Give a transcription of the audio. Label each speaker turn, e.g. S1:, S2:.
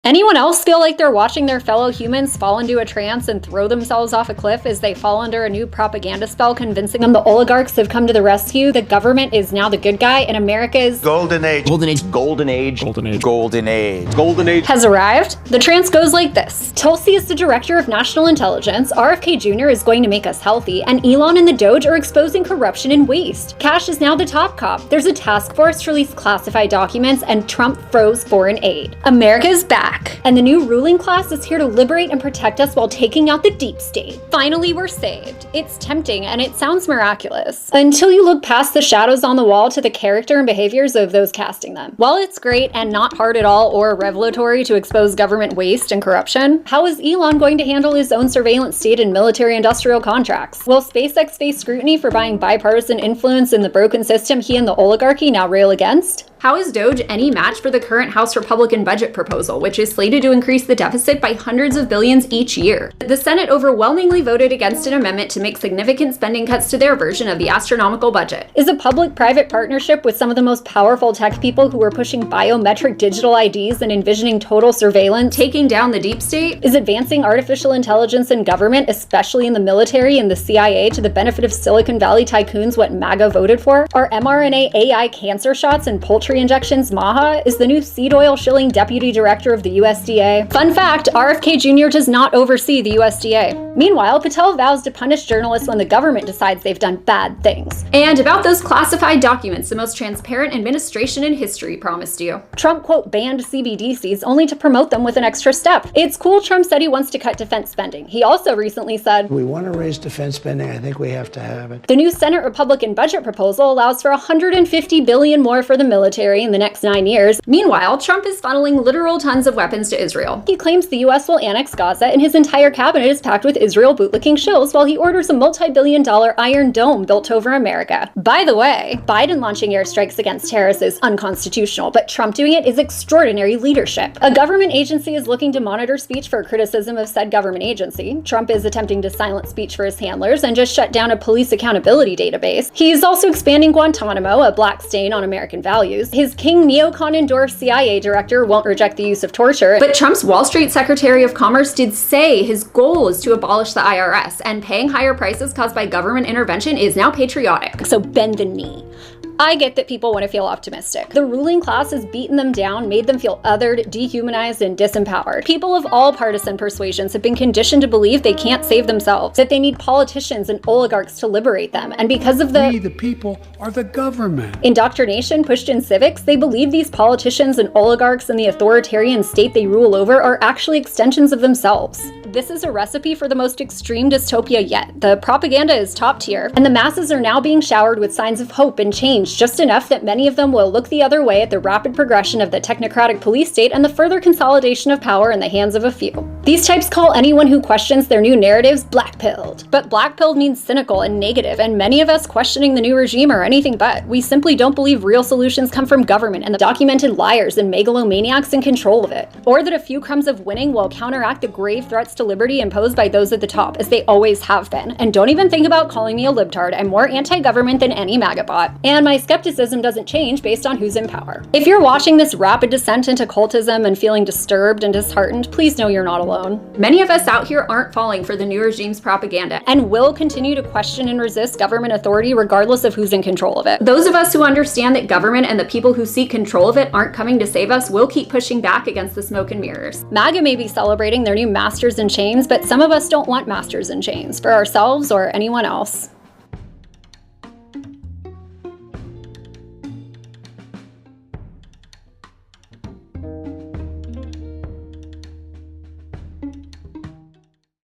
S1: Anyone else feel like they're watching their fellow humans fall into a trance and throw themselves off a cliff as they fall under a new propaganda spell convincing them the oligarchs have come to the rescue, the government is now the good guy, and America's
S2: Golden Age.
S3: Golden Age.
S2: Golden Age.
S3: Golden Age.
S2: Golden Age.
S3: Golden Age.
S1: has arrived? The trance goes like this. Tulsi is the director of national intelligence, RFK Jr. is going to make us healthy, and Elon and the Doge are exposing corruption and waste. Cash is now the top cop. There's a task force to release classified documents, and Trump froze foreign aid. America's back. And the new ruling class is here to liberate and protect us while taking out the deep state. Finally, we're saved. It's tempting and it sounds miraculous. Until you look past the shadows on the wall to the character and behaviors of those casting them. While it's great and not hard at all or revelatory to expose government waste and corruption, how is Elon going to handle his own surveillance state and military-industrial contracts? Will SpaceX face scrutiny for buying bipartisan influence in the broken system he and the oligarchy now rail against? How is Doge any match for the current House Republican budget proposal, which is slated to increase the deficit by hundreds of billions each year? The Senate overwhelmingly voted against an amendment to make significant spending cuts to their version of the astronomical budget. Is a public-private partnership with some of the most powerful tech people who are pushing biometric digital IDs and envisioning total surveillance taking down the deep state? Is advancing artificial intelligence in government, especially in the military and the CIA, to the benefit of Silicon Valley tycoons what MAGA voted for? Are mRNA AI cancer shots and poultry injections Maha? Is the new seed oil shilling deputy director of the USDA? Fun fact, RFK Jr. does not oversee the USDA. Meanwhile, Patel vows to punish journalists when the government decides they've done bad things. And about those classified documents, the most transparent administration in history promised you. Trump, quote, banned CBDCs only to promote them with an extra step. It's cool Trump said he wants to cut defense spending. He also recently said,
S4: we want to raise defense spending. I think we have to have it.
S1: The new Senate Republican budget proposal allows for $150 billion more for the military in the next 9 years. Meanwhile, Trump is funneling literal tons of weapons to Israel. He claims the US will annex Gaza and his entire cabinet is packed with Israel bootlicking shills while he orders a multi-billion-dollar Iron Dome built over America. By the way, Biden launching airstrikes against terrorists is unconstitutional, but Trump doing it is extraordinary leadership. A government agency is looking to monitor speech for criticism of said government agency. Trump is attempting to silence speech for his handlers and just shut down a police accountability database. He's also expanding Guantanamo, a black stain on American values. His King neocon-endorsed CIA director won't reject the use of torture, but Trump's Wall Street Secretary of Commerce did say his goal is to abolish the IRS, and paying higher prices caused by government intervention is now patriotic. So bend the knee. I get that people want to feel optimistic. The ruling class has beaten them down, made them feel othered, dehumanized, and disempowered. People of all partisan persuasions have been conditioned to believe they can't save themselves, that they need politicians and oligarchs to liberate them, and because of
S5: we, the people, are the government.
S1: Indoctrination pushed in civics, they believe these politicians and oligarchs and the authoritarian state they rule over are actually extensions of themselves. This is a recipe for the most extreme dystopia yet. The propaganda is top tier, and the masses are now being showered with signs of hope and change, just enough that many of them will look the other way at the rapid progression of the technocratic police state and the further consolidation of power in the hands of a few. These types call anyone who questions their new narratives black-pilled. But black-pilled means cynical and negative, and many of us questioning the new regime are anything but. We simply don't believe real solutions come from government and the documented liars and megalomaniacs in control of it. Or that a few crumbs of winning will counteract the grave threats to liberty imposed by those at the top, as they always have been. And don't even think about calling me a libtard. I'm more anti-government than any MAGA bot. And my skepticism doesn't change based on who's in power. If you're watching this rapid descent into cultism and feeling disturbed and disheartened, please know you're not alone. Many of us out here aren't falling for the new regime's propaganda and will continue to question and resist government authority regardless of who's in control of it. Those of us who understand that government and the people who seek control of it aren't coming to save us will keep pushing back against the smoke and mirrors. MAGA may be celebrating their new masters in chains, but some of us don't want masters in chains for ourselves or anyone else.